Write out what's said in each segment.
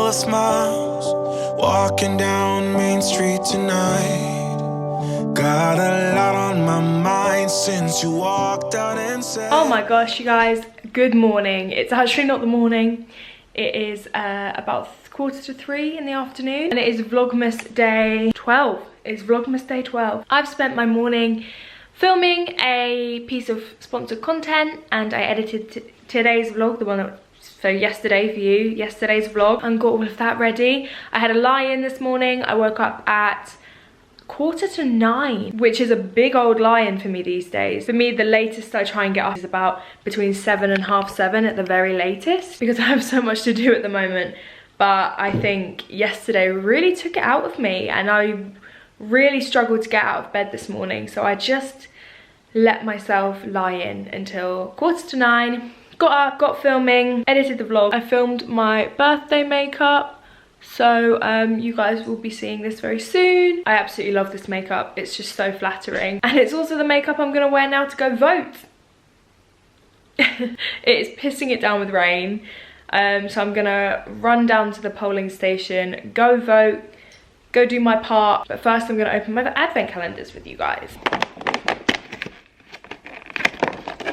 of smiles, walking down Main Street tonight. Got a lot on my mind since you walked out and said, oh my gosh, you guys, good morning. It's actually not the morning. It is about 2:45 in the afternoon, and it is Vlogmas day 12. It's Vlogmas day 12. I've spent my morning filming a piece of sponsored content, and I edited today's vlog, the one that, so yesterday for you, yesterday's vlog, and got all of that ready. I had a lie-in this morning. I woke up at 8:45, which is a big old lie-in for me these days. For me, the latest I try and get up is about between 7 and half 7 at the very latest, because I have so much to do at the moment. But I think yesterday really took it out of me, and I really struggled to get out of bed this morning. So I just let myself lie in until 8:45, got up, got filming, edited the vlog. I filmed my birthday makeup, so you guys will be seeing this very soon. I absolutely love this makeup. It's just so flattering, and it's also the makeup I'm gonna wear now to go vote. It's pissing it down with rain, so I'm gonna run down to the polling station, go vote, go do my part. But first I'm gonna open my advent calendars with you guys.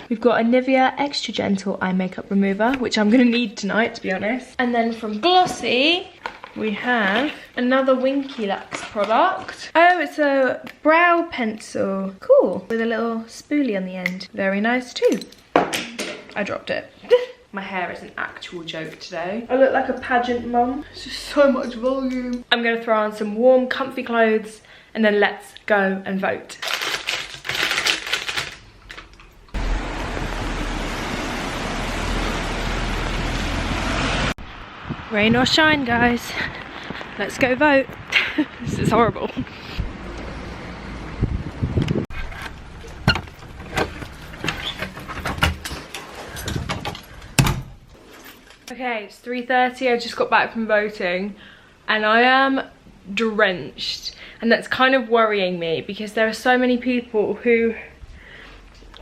We've got a Nivea Extra Gentle Eye Makeup Remover, which I'm gonna need tonight, to be honest. And then from Glossy, we have another Winky Lux product. Oh, it's a brow pencil. Cool, with a little spoolie on the end. Very nice too. I dropped it. My hair is an actual joke today. I look like a pageant mum. It's just so much volume. I'm gonna throw on some warm, comfy clothes, and then let's go and vote. Rain or shine, guys. Let's go vote. This is horrible. Okay, it's 3:30. I just got back from voting, and I am drenched, and that's kind of worrying me because there are so many people who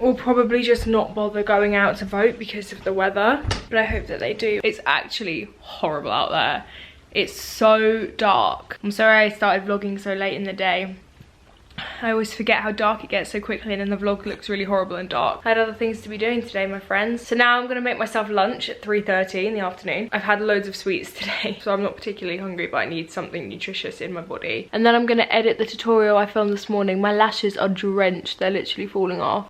will probably just not bother going out to vote because of the weather, but I hope that they do. It's actually horrible out there. It's so dark. I'm sorry I started vlogging so late in the day. I always forget how dark it gets so quickly, and then the vlog looks really horrible and dark. I had other things to be doing today, my friends. So now I'm gonna make myself lunch at 3:30 in the afternoon. I've had loads of sweets today, so I'm not particularly hungry, but I need something nutritious in my body. And then I'm gonna edit the tutorial I filmed this morning. My lashes are drenched. They're literally falling off.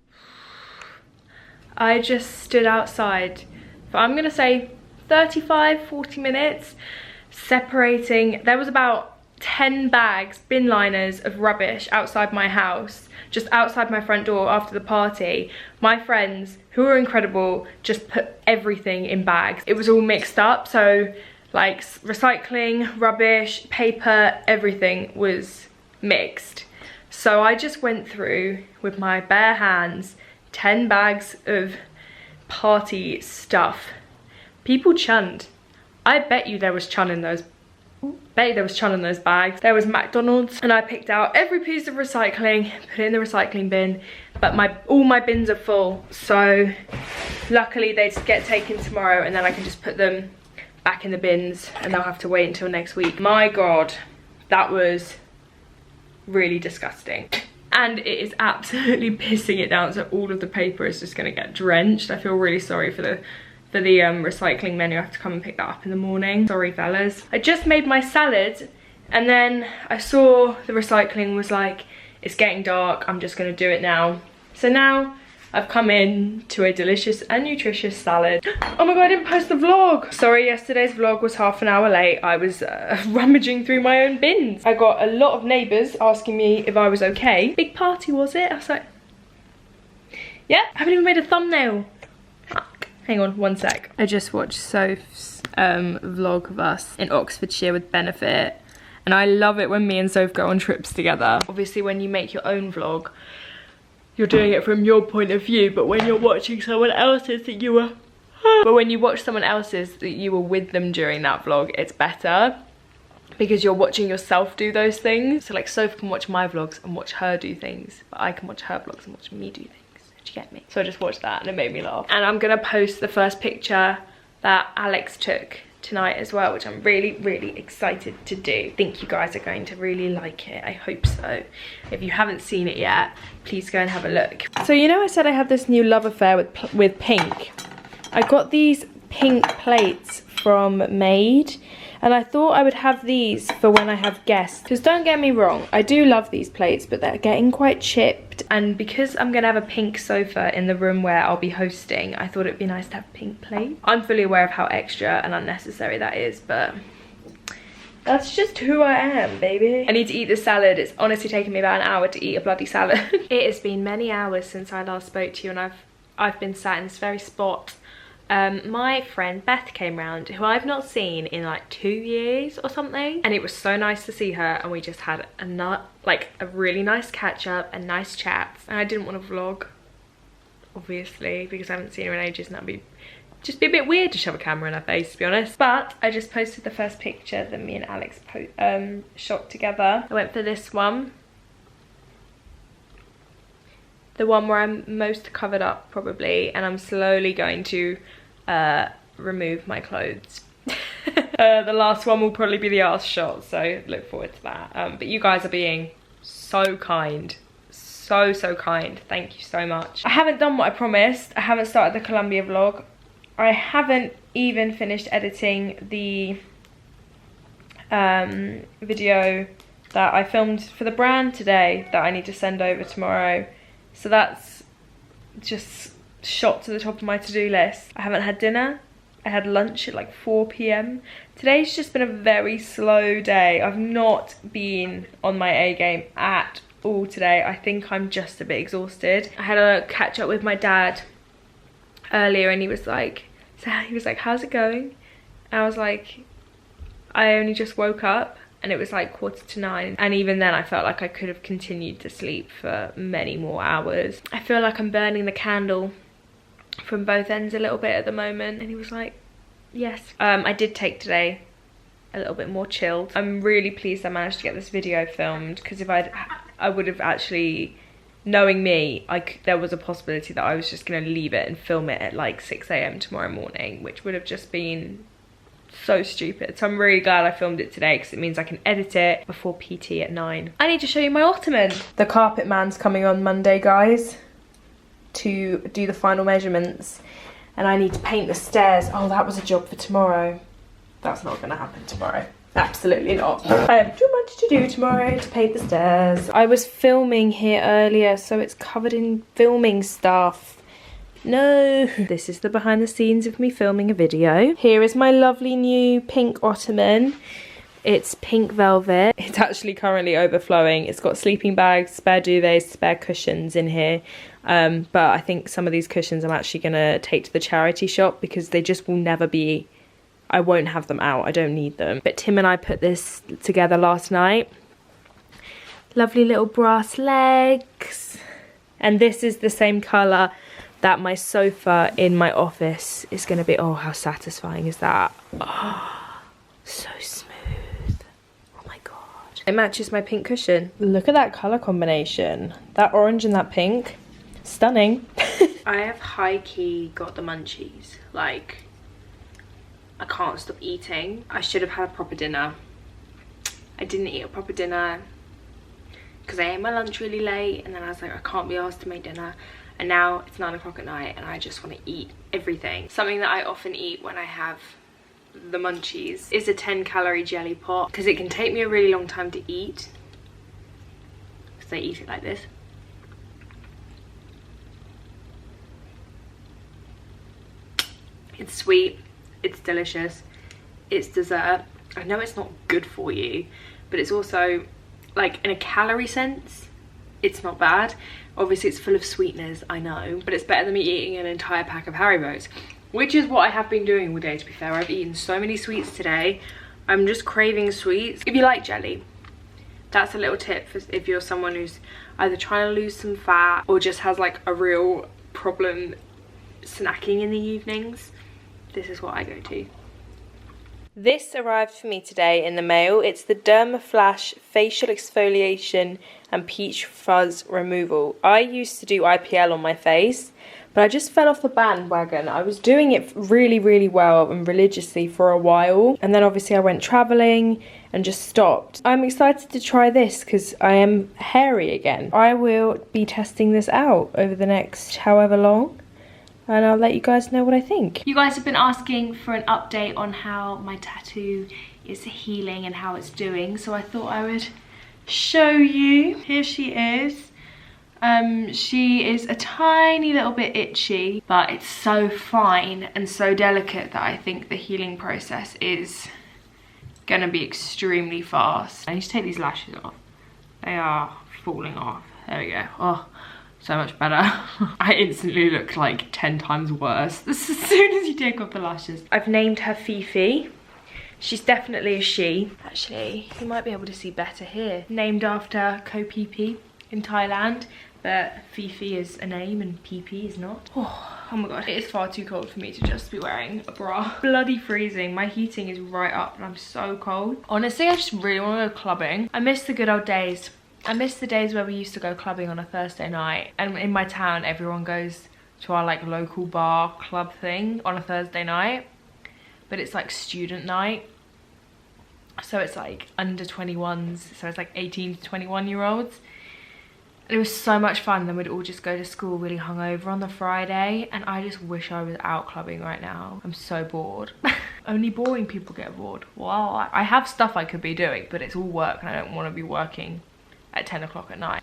I just stood outside for, I'm gonna say, 35-40 minutes, separating. There was about 10 bags, bin liners of rubbish outside my house, just outside my front door after the party. My friends, who are incredible, just put everything in bags. It was all mixed up, so like recycling, rubbish, paper, everything was mixed. So I just went through with my bare hands 10 bags of party stuff. People chunned. I bet you there was chun in those. Bags. There was McDonald's, and I picked out every piece of recycling, put it in the recycling bin, but all my bins are full, so luckily they get taken tomorrow, and then I can just put them back in the bins, and they'll have to wait until next week. My god, that was really disgusting. And it is absolutely pissing it down, so all of the paper is just gonna get drenched. I feel really sorry for the recycling menu. I have to come and pick that up in the morning. Sorry, fellas. I just made my salad, and then I saw the recycling was like, it's getting dark, I'm just gonna do it now. So now I've come in to a delicious and nutritious salad. Oh my god, I didn't post the vlog. Sorry, yesterday's vlog was half an hour late. I was rummaging through my own bins. I got a lot of neighbours asking me if I was okay. Big party, was it? I was like, yeah, I haven't even made a thumbnail. Fuck. Hang on, one sec. I just watched Soph's vlog of us in Oxfordshire with Benefit, and I love it when me and Soph go on trips together. Obviously, when you make your own vlog, you're doing it from your point of view, but when you're watching someone else's that you were with them during that vlog, it's better because you're watching yourself do those things. So like Soph can watch my vlogs and watch her do things, but I can watch her vlogs and watch me do things. Do you get me? So I just watched that and it made me laugh. And I'm gonna post the first picture that Alex took tonight as well, which I'm really excited to do. I think you guys are going to really like it. I hope so. If you haven't seen it yet, please go and have a look. So you know I said I had this new love affair with pink. I got these pink plates from Made, and I thought I would have these for when I have guests. Because don't get me wrong, I do love these plates, but they're getting quite chipped. And because I'm gonna have a pink sofa in the room where I'll be hosting, I thought it'd be nice to have pink plates. I'm fully aware of how extra and unnecessary that is, but that's just who I am, baby. I need to eat this salad. It's honestly taken me about an hour to eat a bloody salad. It has been many hours since I last spoke to you, and I've been sat in this very spot. My friend Beth came round, who I've not seen in like 2 years or something, and it was so nice to see her, and we just had a really nice catch up and nice chats. And I didn't want to vlog, obviously, because I haven't seen her in ages, and that'd just be a bit weird to shove a camera in her face, to be honest. But I just posted the first picture that me and Alex shot together. I went for this one, the one where I'm most covered up probably, and I'm slowly going to remove my clothes. The last one will probably be the arse shot, so look forward to that. But you guys are being so kind, so kind. Thank you so much. I haven't done what I promised. I haven't started the Colombia vlog. I haven't even finished editing the video that I filmed for the brand today that I need to send over tomorrow. So that's just shot to the top of my to-do list. I haven't had dinner. I had lunch at like 4 p.m. Today's just been a very slow day. I've not been on my A game at all today. I think I'm just a bit exhausted. I had a catch up with my dad earlier, and he was like, how's it going? And I was like, I only just woke up. And it was like 8:45, and even then I felt like I could have continued to sleep for many more hours. I feel like I'm burning the candle from both ends a little bit at the moment. And he was like, yes. I did take today a little bit more chilled. I'm really pleased I managed to get this video filmed, because if I would have actually, knowing me, there was a possibility that I was just going to leave it and film it at like 6 a.m. tomorrow morning, which would have just been so stupid. So I'm really glad I filmed it today, because it means I can edit it before PT at 9. I need to show you my ottoman. The carpet man's coming on Monday, guys, to do the final measurements, and I need to paint the stairs. Oh, that was a job for tomorrow. That's not gonna happen tomorrow. Absolutely not. I have too much to do tomorrow to paint the stairs. I was filming here earlier, so it's covered in filming stuff. No. This is the behind the scenes of me filming a video. Here is my lovely new pink ottoman. It's pink velvet. It's actually currently overflowing. It's got sleeping bags, spare duvets, spare cushions in here. But I think some of these cushions I'm actually gonna take to the charity shop, because they just will never be, I won't have them out. I don't need them. But Tim and I put this together last night. Lovely little brass legs. And this is the same colour that my sofa in my office is going to be. Oh, how satisfying is that? Oh, so smooth. Oh my god. It matches my pink cushion. Look at that colour combination. That orange and that pink. Stunning. I have high-key got the munchies. Like, I can't stop eating. I should have had a proper dinner. I didn't eat a proper dinner because I ate my lunch really late, and then I was like, I can't be asked to make dinner. And now it's 9 o'clock at night, and I just want to eat everything. Something that I often eat when I have the munchies is a 10-calorie jelly pot, because it can take me a really long time to eat, because I eat it like this. It's sweet, it's delicious, it's dessert. I know it's not good for you, but it's also, like, in a calorie sense, it's not bad. Obviously it's full of sweeteners, I know, but it's better than me eating an entire pack of Haribos, which is what I have been doing all day, to be fair. I've eaten so many sweets today. I'm just craving sweets. If you like jelly, that's a little tip for if you're someone who's either trying to lose some fat or just has like a real problem snacking in the evenings. This is what I go to. This arrived for me today in the mail. It's the Dermaflash Facial Exfoliation and Peach Fuzz Removal. I used to do IPL on my face, but I just fell off the bandwagon. I was doing it really, really well and religiously for a while, and then obviously I went traveling and just stopped. I'm excited to try this because I am hairy again. I will be testing this out over the next however long, and I'll let you guys know what I think. You guys have been asking for an update on how my tattoo is healing and how it's doing, so I thought I would show you. Here she is. She is a tiny little bit itchy, but it's so fine and so delicate that I think the healing process is gonna be extremely fast. I need to take these lashes off. They are falling off. There we go. Oh, so much better. I instantly look like 10 times worse as soon as you take off the lashes. I've named her Fifi. She's definitely a she. Actually, you might be able to see better here. Named after Koh Phi Phi in Thailand, but Fifi is a name and PP is not. Oh my god, it is far too cold for me to just be wearing a bra. Bloody freezing. My heating is right up and I'm so cold. Honestly, I just really want to go clubbing. I miss the good old days. I miss the days where we used to go clubbing on a Thursday night, and in my town everyone goes to our like local bar club thing on a Thursday night, but it's like student night, so it's like under 21s, so it's like 18 to 21-year-olds. It was so much fun. Then we'd all just go to school really hungover on the Friday, and I just wish I was out clubbing right now. I'm so bored. Only boring people get bored. Well, I have stuff I could be doing, but it's all work and I don't want to be working at 10 o'clock at night.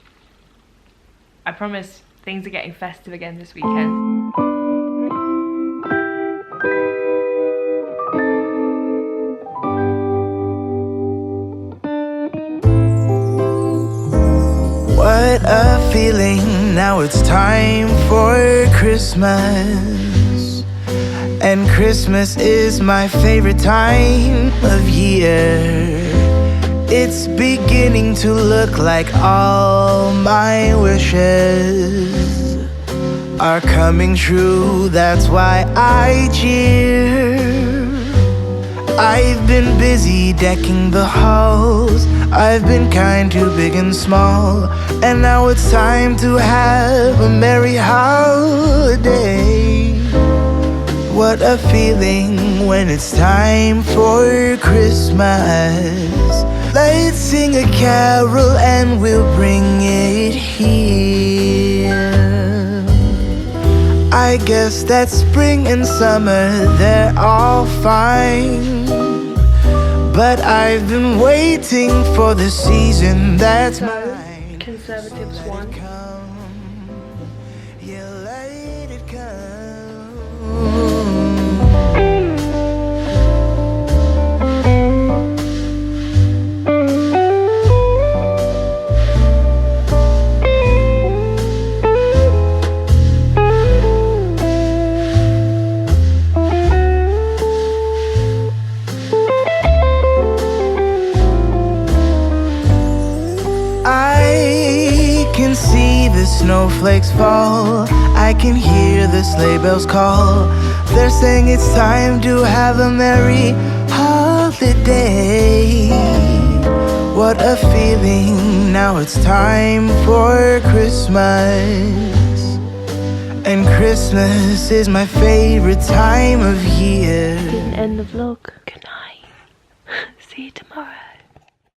I promise things are getting festive again this weekend. What a feeling, now it's time for Christmas. And Christmas is my favorite time of year. It's beginning to look like all my wishes are coming true, that's why I cheer. I've been busy decking the halls, I've been kind to big and small, and now it's time to have a merry holiday. What a feeling when it's time for Christmas. Let's sing a carol and we'll bring it here. I guess that spring and summer, they're all fine, but I've been waiting for the season that's mine. Conservatives won. Yeah, let it come. Snowflakes fall, I can hear the sleigh bells call. They're saying it's time to have a merry holiday. What a feeling, now it's time for Christmas. And Christmas is my favorite time of year. Didn't end the vlog. Good night. See you tomorrow.